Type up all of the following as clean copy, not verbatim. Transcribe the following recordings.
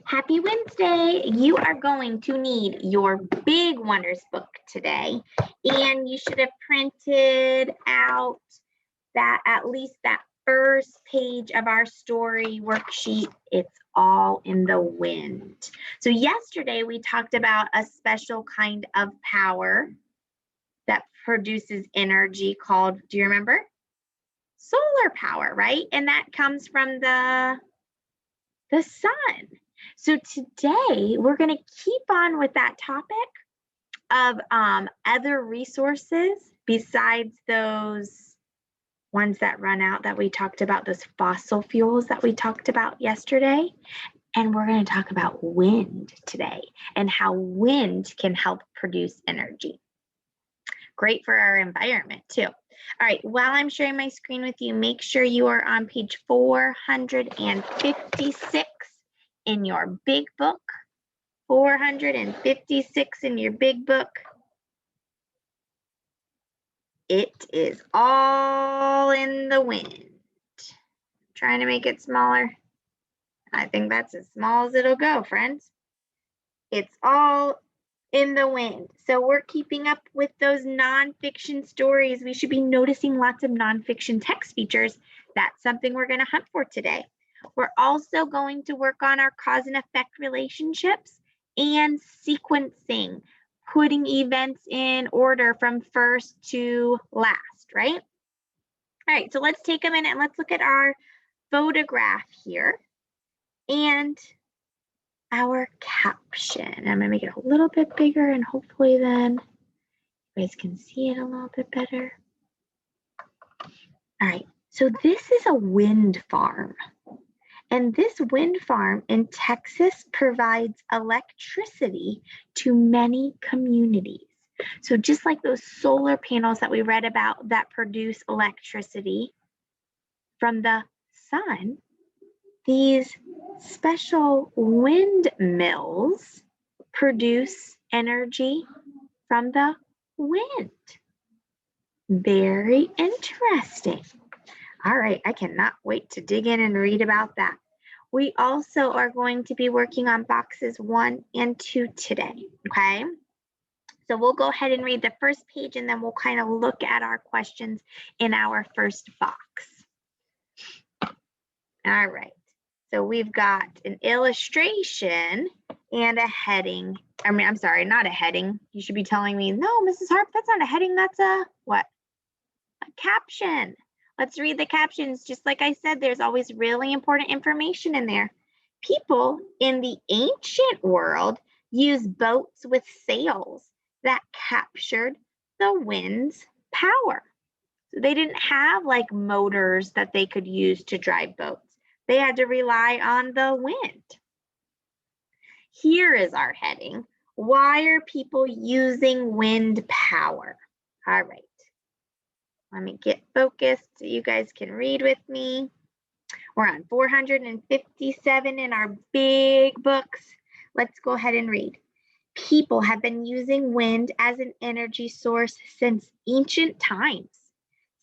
Happy Wednesday. You are going to need your Big Wonders book today, and you should have printed out that at least that first page of our story worksheet. It's all in the wind. So yesterday we talked about a special kind of power that produces energy called, do you remember? Solar power, right? And that comes from the sun. So today we're going to keep on with that topic of other resources besides those ones that run out that we talked about, those fossil fuels that we talked about yesterday. And we're going to talk about wind today and how wind can help produce energy. Great for our environment too. All right, while I'm sharing my screen with you, make sure you are on page 456 in your big book. 456 in your big book. It is all in the wind. Trying to make it smaller. I think that's as small as it'll go, friends. It's all in the wind. So we're keeping up with those nonfiction stories. We should be noticing lots of nonfiction text features. That's something we're going to hunt for today. We're also going to work on our cause and effect relationships and sequencing, putting events in order from first to last, right? All right, so let's take a minute and let's look at our photograph here and our caption. I'm going to make it a little bit bigger and hopefully then you guys can see it a little bit better. All right, so this is a wind farm. And this wind farm in Texas provides electricity to many communities. So just like those solar panels that we read about that produce electricity from the sun, these special windmills produce energy from the wind. Very interesting. All right, I cannot wait to dig in and read about that. We also are going to be working on boxes 1 and 2 today, okay? So we'll go ahead and read the first page and then we'll kind of look at our questions in our first box. All right, so we've got an illustration and a heading. I'm sorry, not a heading. You should be telling me, no, Mrs. Harp, that's not a heading, that's a what? A caption. Let's read the captions. Just like I said, there's always really important information in there. People in the ancient world used boats with sails that captured the wind's power. So they didn't have like motors that they could use to drive boats. They had to rely on the wind. Here is our heading. Why are people using wind power? All right. Let me get focused so you guys can read with me. We're on 457 in our big books. Let's go ahead and read. People have been using wind as an energy source since ancient times.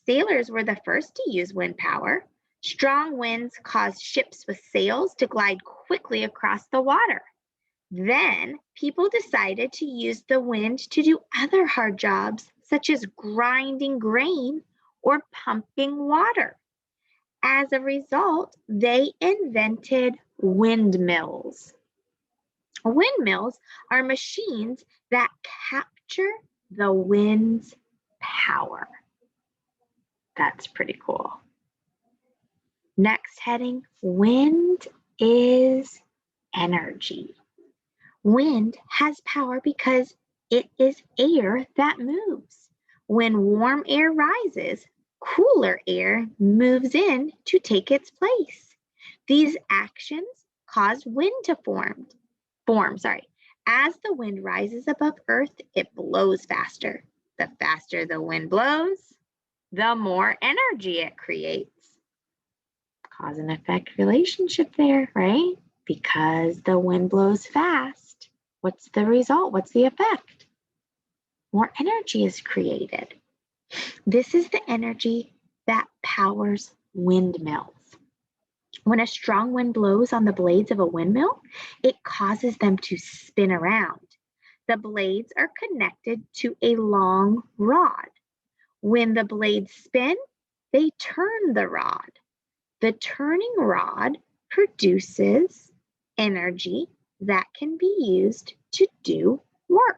Sailors were the first to use wind power. Strong winds caused ships with sails to glide quickly across the water. Then people decided to use the wind to do other hard jobs, such as grinding grain or pumping water. As a result, they invented windmills. Windmills are machines that capture the wind's power. That's pretty cool. Next heading, wind is energy. Wind has power because it is air that moves. When warm air rises, cooler air moves in to take its place. These actions cause wind to form. As the wind rises above Earth, it blows faster. The faster the wind blows, the more energy it creates. Cause and effect relationship there, right? Because the wind blows fast, what's the result? What's the effect? More energy is created. This is the energy that powers windmills. When a strong wind blows on the blades of a windmill, it causes them to spin around. The blades are connected to a long rod. When the blades spin, they turn the rod. The turning rod produces energy that can be used to do work.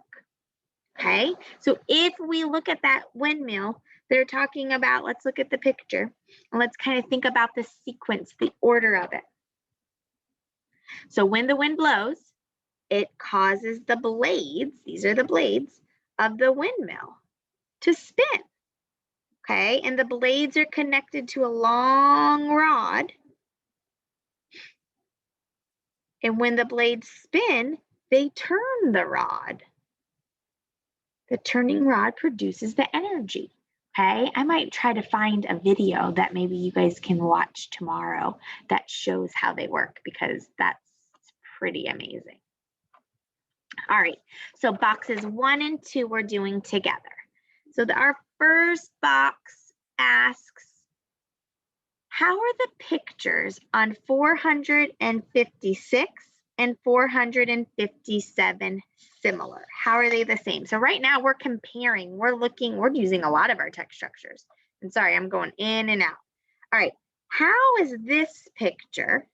Okay, so if we look at that windmill, they're talking about, let's look at the picture and let's kind of think about the sequence, the order of it. So when the wind blows, it causes the blades, these are the blades of the windmill, to spin. Okay, and the blades are connected to a long rod. And when the blades spin, they turn the rod. The turning rod produces the energy. Okay, I might try to find a video that maybe you guys can watch tomorrow that shows how they work, because that's pretty amazing. All right, so boxes 1 and 2 we're doing together. So our first box asks, how are the pictures on 456 and 457 similar? How are they the same? So right now we're comparing, we're using a lot of our text structures. And sorry, I'm going in and out. All right, how is this picture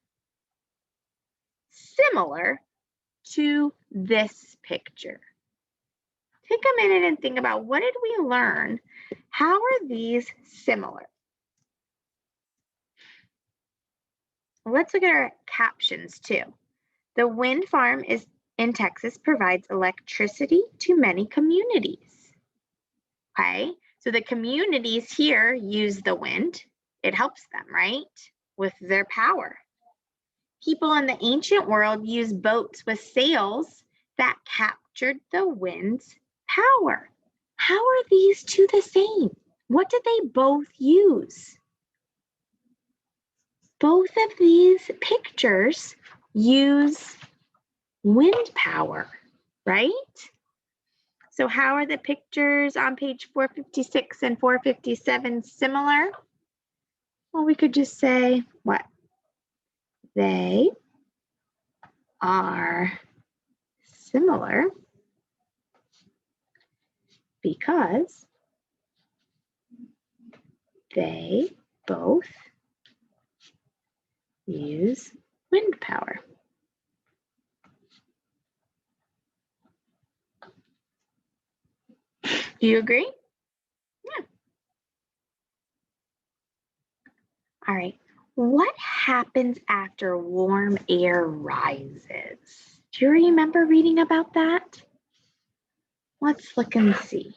similar to this picture? Take a minute and think about, what did we learn? How are these similar? Let's look at our captions too. The wind farm in Texas provides electricity to many communities. Okay, so the communities here use the wind. It helps them, right, with their power. People in the ancient world used boats with sails that captured the wind's power. How are these two the same? What did they both use? Both of these pictures use wind power, right? So how are the pictures on page 456 and 457 similar? Well, we could just say what? They are similar because they both use wind power. Do you agree? Yeah. All right. What happens after warm air rises? Do you remember reading about that? Let's look and see.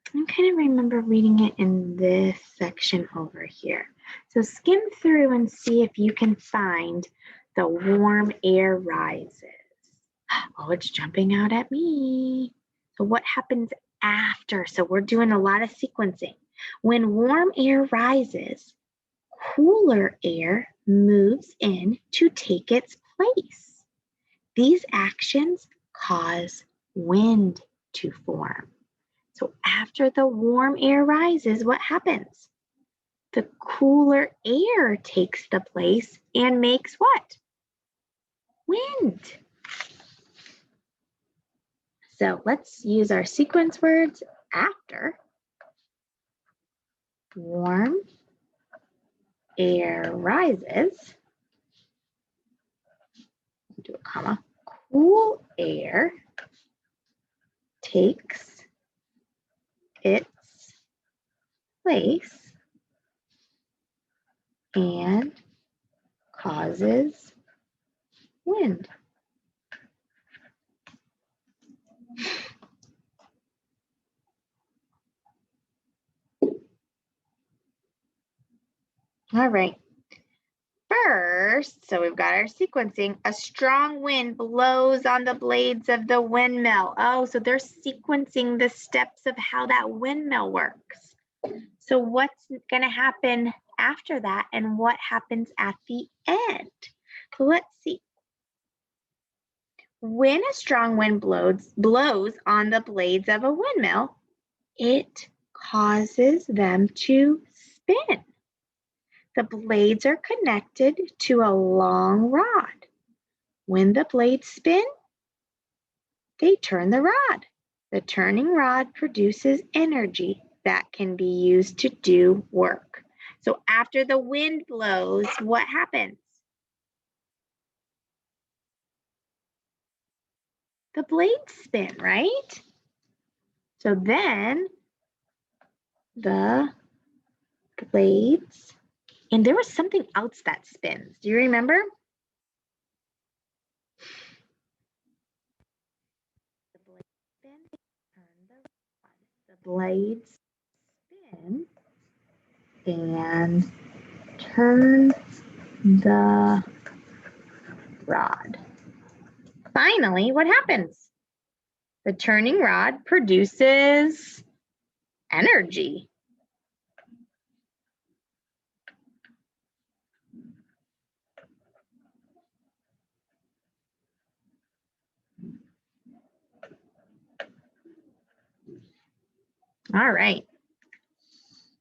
I kind of remember reading it in this section over here. So skim through and see if you can find the warm air rises. Oh, it's jumping out at me. So what happens after? So we're doing a lot of sequencing. When warm air rises, cooler air moves in to take its place. These actions cause wind to form. So after the warm air rises, what happens? The cooler air takes the place and makes what? Wind. So let's use our sequence words after. Warm air rises. Do a comma. Cool air takes its place and causes wind. All right. First, so we've got our sequencing. A strong wind blows on the blades of the windmill. Oh, so they're sequencing the steps of how that windmill works. So what's going to happen after that and what happens at the end? So let's see. When a strong wind blows on the blades of a windmill, it causes them to spin. The blades are connected to a long rod. When the blades spin, they turn the rod. The turning rod produces energy that can be used to do work. So after the wind blows, what happens? The blades spin, right? So then the blades, and there was something else that spins. Do you remember? The blades spin, turn the rod. The blades spin and turn the rod. Finally, what happens? The turning rod produces energy. All right.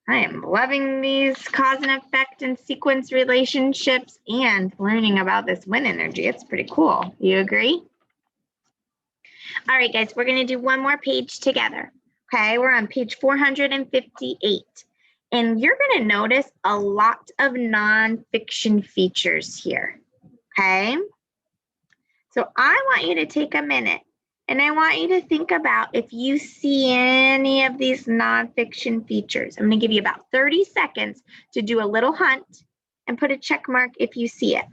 I am loving these cause and effect and sequence relationships and learning about this wind energy. It's pretty cool. You agree? All right, guys, we're going to do one more page together. Okay, we're on page 458. And you're going to notice a lot of nonfiction features here. Okay? So I want you to take a minute and I want you to think about if you see any of these nonfiction features. I'm going to give you about 30 seconds to do a little hunt and put a check mark if you see it.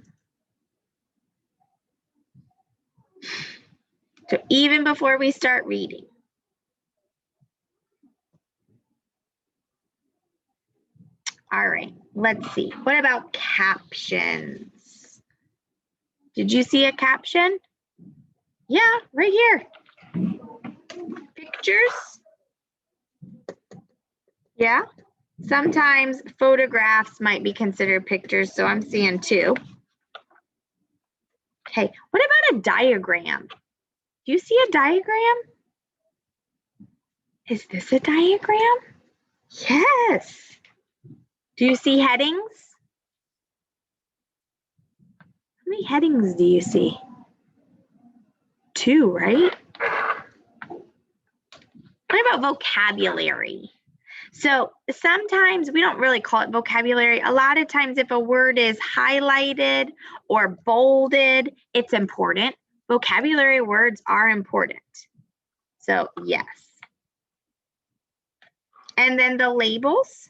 So even before we start reading. All right, let's see. What about captions? Did you see a caption? Yeah, right here. Pictures? Yeah. Sometimes photographs might be considered pictures, so I'm seeing two. Okay, what about a diagram? Do you see a diagram? Is this a diagram? Yes. Do you see headings? How many headings do you see? Two, right? What about vocabulary? So sometimes we don't really call it vocabulary. A lot of times if a word is highlighted or bolded, it's important. Vocabulary words are important. So yes. And then the labels.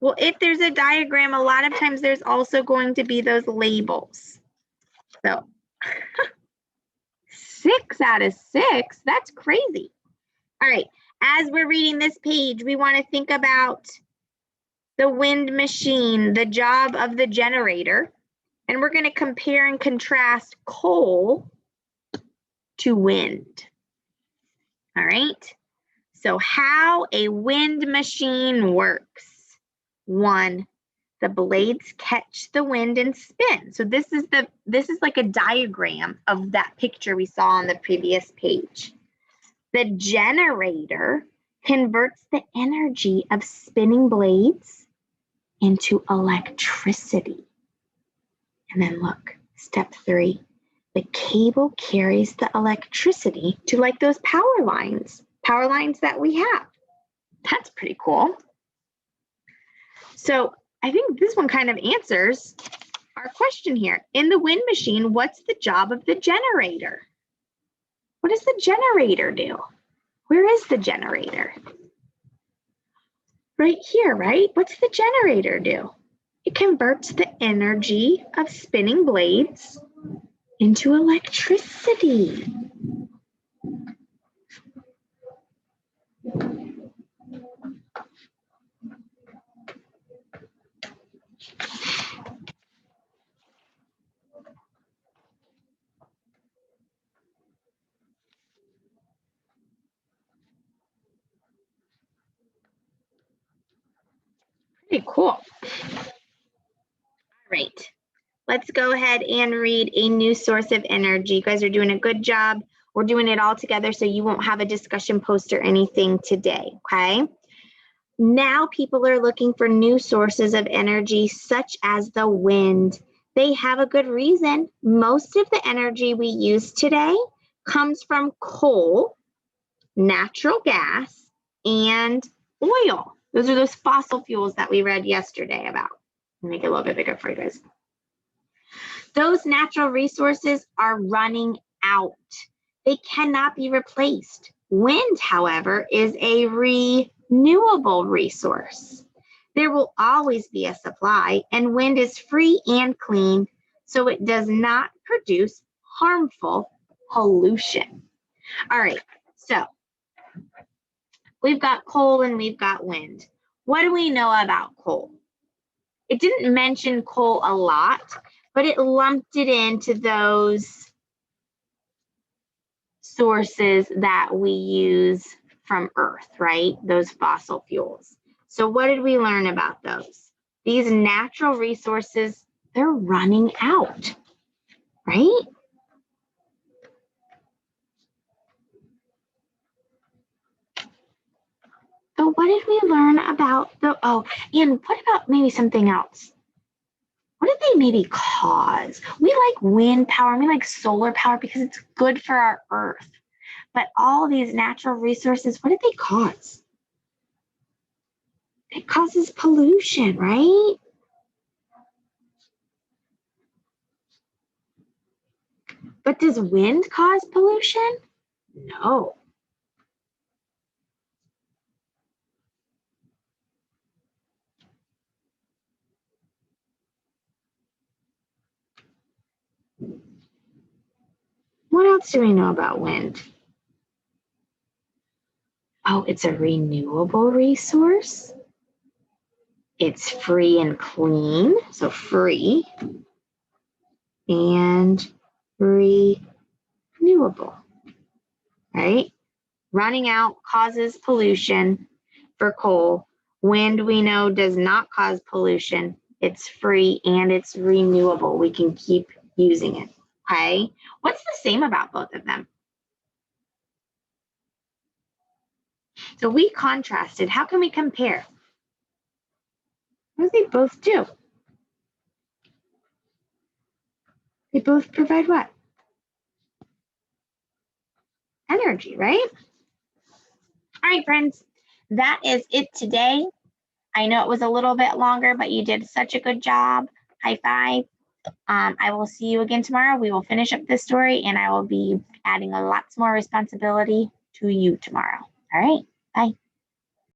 Well, if there's a diagram, a lot of times there's also going to be those labels. So 6 out of 6, that's crazy. All right, as we're reading this page, we want to think about the wind machine, the job of the generator, and we're going to compare and contrast coal to wind. All right, so how a wind machine works. 1, the blades catch the wind and spin. So this is like a diagram of that picture we saw on the previous page. The generator converts the energy of spinning blades into electricity. And then look, step 3, the cable carries the electricity to like those power lines that we have. That's pretty cool. So I think this one kind of answers our question here. In the wind machine, what's the job of the generator? What does the generator do? Where is the generator? Right here, right? What's the generator do? It converts the energy of spinning blades into electricity. Pretty cool. All right, let's go ahead and read a new source of energy. You guys are doing a good job. We're doing it all together so you won't have a discussion post or anything today, okay? Now people are looking for new sources of energy, such as the wind. They have a good reason. Most of the energy we use today comes from coal, natural gas, and oil. Those are those fossil fuels that we read yesterday about. Make it a little bit bigger for you guys. Those natural resources are running out. They cannot be replaced. Wind, however, is a renewable resource. There will always be a supply, and wind is free and clean, so it does not produce harmful pollution. All right, so we've got coal and we've got wind. What do we know about coal? It didn't mention coal a lot, but it lumped it into those sources that we use from Earth, right? Those fossil fuels. So what did we learn about those? These natural resources, they're running out, right? So what did we learn about and what about maybe something else? What did they maybe cause? We like wind power, we like solar power because it's good for our Earth. But all these natural resources, what did they cause? It causes pollution, right? But does wind cause pollution? No. What else do we know about wind? Oh, it's a renewable resource. It's free and clean, so free and renewable, right? Running out causes pollution for coal. Wind, we know, does not cause pollution. It's free and it's renewable. We can keep using it, okay? What's the same about both of them? So we contrasted. How can we compare? What do they both do? They both provide what? Energy, right? All right, friends, that is it today. I know it was a little bit longer, but you did such a good job. High five. I will see you again tomorrow. We will finish up this story and I will be adding lots more responsibility to you tomorrow. All right, bye.